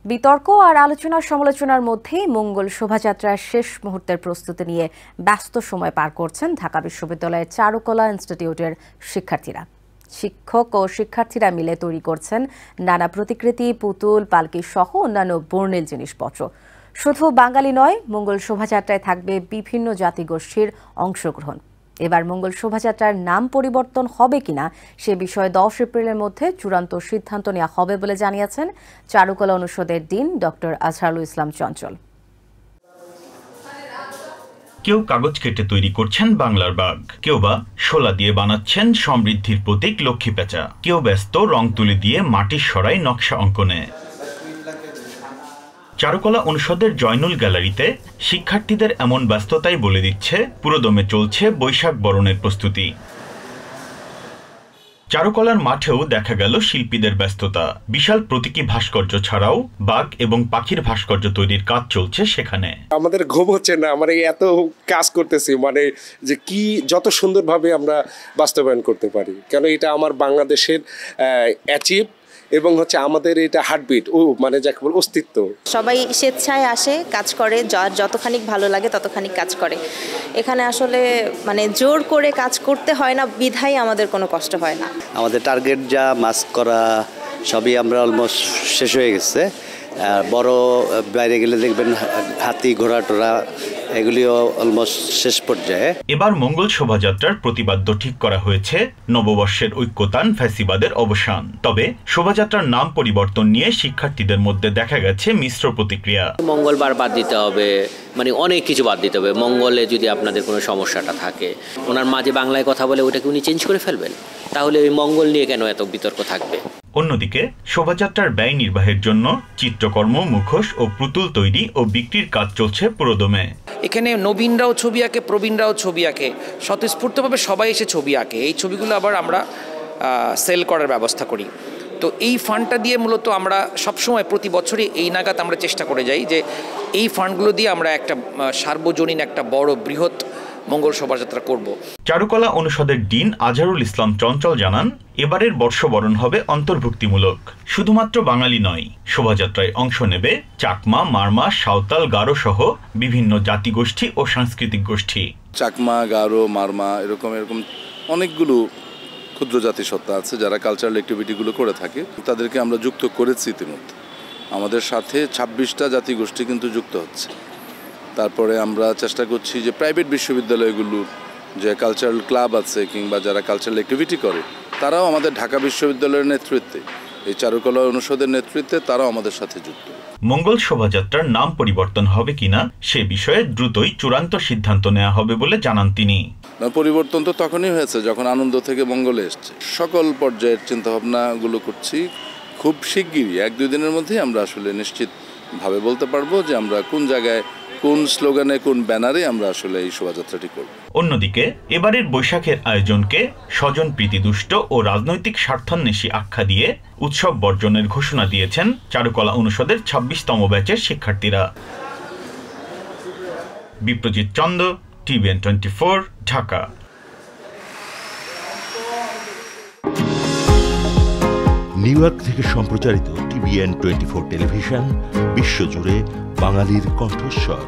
বিতর্ক আর আলোচনা সমালোচনার মধ্যেই মঙ্গল শোভাযাত্রার শেষ মুহূর্তের প্রস্তুতি নিয়ে ব্যস্ত সময় পার করছেন ঢাকা বিশ্ববিদ্যালয়ের চারুকলা ইনস্টিটিউটের শিক্ষার্থীরা। শিক্ষক ও শিক্ষার্থীরা মিলে তৈরি করছেন নানা প্রতিকৃতি, পুতুল, পালকি সহ অন্যান্য বর্ণিল জিনিসপত্র। শুধু বাঙালি নয়, মঙ্গল শোভাযাত্রায় থাকবে বিভিন্ন জাতিগোষ্ঠীর অংশগ্রহণ। এবার মঙ্গল শোভাযাত্রার নাম পরিবর্তন হবে কিনা সে বিষয়ে 10 এপ্রিলের মধ্যে চূড়ান্ত সিদ্ধান্ত নেওয়া হবে বলে জানিয়েছেন চারুকলা অনুষদের ডিন ডক্টর আজহারুল ইসলাম চঞ্চল। কেউ কাগজ কেটে তৈরি করছেন বাংলার বাঘ, কেউ বা শোলা দিয়ে বানাচ্ছেন সমৃদ্ধির প্রতীক লক্ষ্মী পেঁচা, কেউ ব্যস্ত রং তুলি দিয়ে মাটির সরাই নকশা অঙ্কনে। চারুকলা অনুষদের জয়নুল গ্যালারিতে শিক্ষার্থীদের এমন ব্যস্ততাই বলে দিচ্ছে পুরোদমে চলছে বৈশাখ বরণের প্রস্তুতি। চারুকলার মাঠেও দেখা গেল শিল্পীদের ব্যস্ততা। বিশাল প্রতীকী ভাস্কর্য ছাড়াও বাঘ এবং পাখির ভাস্কর্য তৈরির কাজ চলছে সেখানে। আমাদের ঘুম হচ্ছে না, এত কাজ করতেছি, যে কি যত সুন্দরভাবে আমরা বাস্তবায়ন করতে পারি, কেন এটা আমার বাংলাদেশের অ্যাচিভ এবং আমাদের এটা হার্টবিট, যাকে বল অস্তিত্ব। সবাই স্বেচ্ছায় আসে, কাজ করে, যতখানি ভালো লাগে ততখানি কাজ করে। এখানে আসলে জোর করে কাজ করতে হয় না, বিধায় আমাদের কোনো কষ্ট হয় না। আমাদের টার্গেট যা মাস্ক করা সবই আমরা অলমোস্ট শেষ হয়ে গেছে। বড় বাইরে গেলে দেখবেন হাতি, ঘোড়া টোড়া এগুলিও অলমোস্ট শেষ পর্যায়ে। এবার মঙ্গল শোভাযাত্রার প্রতিবাদ্য ঠিক করা হয়েছে নববর্ষের ঐক্যতান, ফ্যাসিবাদের অবসান। তবে শোভাযাত্রার নাম পরিবর্তন নিয়ে শিক্ষার্থীদের মধ্যে দেখা গেছে মিশ্র প্রতিক্রিয়া। মঙ্গলবার বাদ দিতে হবে, অনেক কিছু বাদ দিতে হবে। মঙ্গলে যদি আপনাদের কোনো সমস্যাটা থাকে, ওনার মাঝে বাংলায় কথা বলে ওটাকে উনি চেঞ্জ করে ফেলবেন, তাহলে ওই মঙ্গল নিয়ে কেন এত বিতর্ক থাকবে? অন্যদিকে শোভাযাত্রার ব্যয় নির্বাহের জন্য চিত্রকর্ম, মুখোশ ও পুতুল তৈরি ও বিক্রির কাজ চলছে পুরোদমে। এখানে নবীনরাও ছবি আঁকে, প্রবীণরাও ছবি আঁকে, স্বতঃস্ফূর্তভাবে সবাই এসে ছবি আঁকে। এই ছবিগুলো আবার আমরা সেল করার ব্যবস্থা করি। তো এই ফান্ডটা দিয়ে মূলত আমরা সবসময় প্রতি বছরই এই নাগাদ আমরা চেষ্টা করে যাই যে এই ফান্ডগুলো দিয়ে আমরা একটা সার্বজনীন একটা বড় বৃহৎ মঙ্গল শোভাযাত্রা করব। চারুকলা অনুষদের ডিন আজহারুল ইসলাম চঞ্চল জানান, এবারের বর্ষবরণ হবে অন্তর্ভুক্তিমূলক। শুধুমাত্র বাঙালি নয়, শোভাযাত্রায় অংশ নেবে চাকমা, মারমা, সাঁওতাল, গারো সহ বিভিন্ন জাতিগোষ্ঠী ও সাংস্কৃতিক গোষ্ঠী। চাকমা, গারো, মারমা এরকম অনেকগুলো ক্ষুদ্র জাতিসত্তা আছে যারা কালচারাল অ্যাক্টিভিটিগুলো করে থাকে। তাদেরকে আমরা যুক্ত করেছি ইতিমধ্যে। আমাদের সাথে 26টা জাতিগোষ্ঠী কিন্তু যুক্ত হচ্ছে। তারপরে আমরা চেষ্টা করছি যে প্রাইভেট বিশ্ববিদ্যালয়গুলোর যে কালচারাল ক্লাব আছে কিংবা যারা কালচারাল অ্যাক্টিভিটি করে তারাও আমাদের ঢাকা বিশ্ববিদ্যালয়ের নেতৃত্বে, এই চারুকলা অনুষদের নেতৃত্বে তারাও আমাদের সাথে যুক্ত। মঙ্গল শোভাযাত্রার নাম পরিবর্তন হবে কিনা সে বিষয়ে দ্রুতই চূড়ান্ত সিদ্ধান্ত নেওয়া হবে বলে জানান তিনি। পরিবর্তন তো তখনই হয়েছে যখন আনন্দ থেকে মঙ্গলে এসছে। সকল পর্যায়ের চিন্তাভাবনাগুলো করছি। খুব শিগগিরই 1-2 দিনের মধ্যেই আমরা আসলে নিশ্চিতভাবে বলতে পারবো যে আমরা কোন জায়গায়, কোন স্লোগানে, কোন ব্যানারে আমরা আসলে এই শোভাযাত্রাটি করব। অন্যদিকে এবারের বৈশাখের আয়োজনকে স্বজন প্রীতিদুষ্ট ও রাজনৈতিক স্বার্থান্বেষী আখ্যা দিয়ে উৎসব বর্জনের ঘোষণা দিয়েছেন চারুকলা অনুষদের 26তম ব্যাচের শিক্ষার্থীরা। বিপ্রজিৎ চন্দ্র, TVN 24, ঢাকা। নিউ ইয়র্ক থেকে সম্প্রচারিত TVN 24 টেলিভিশন বিশ্বজুড়ে বাঙালির কণ্ঠস্বর।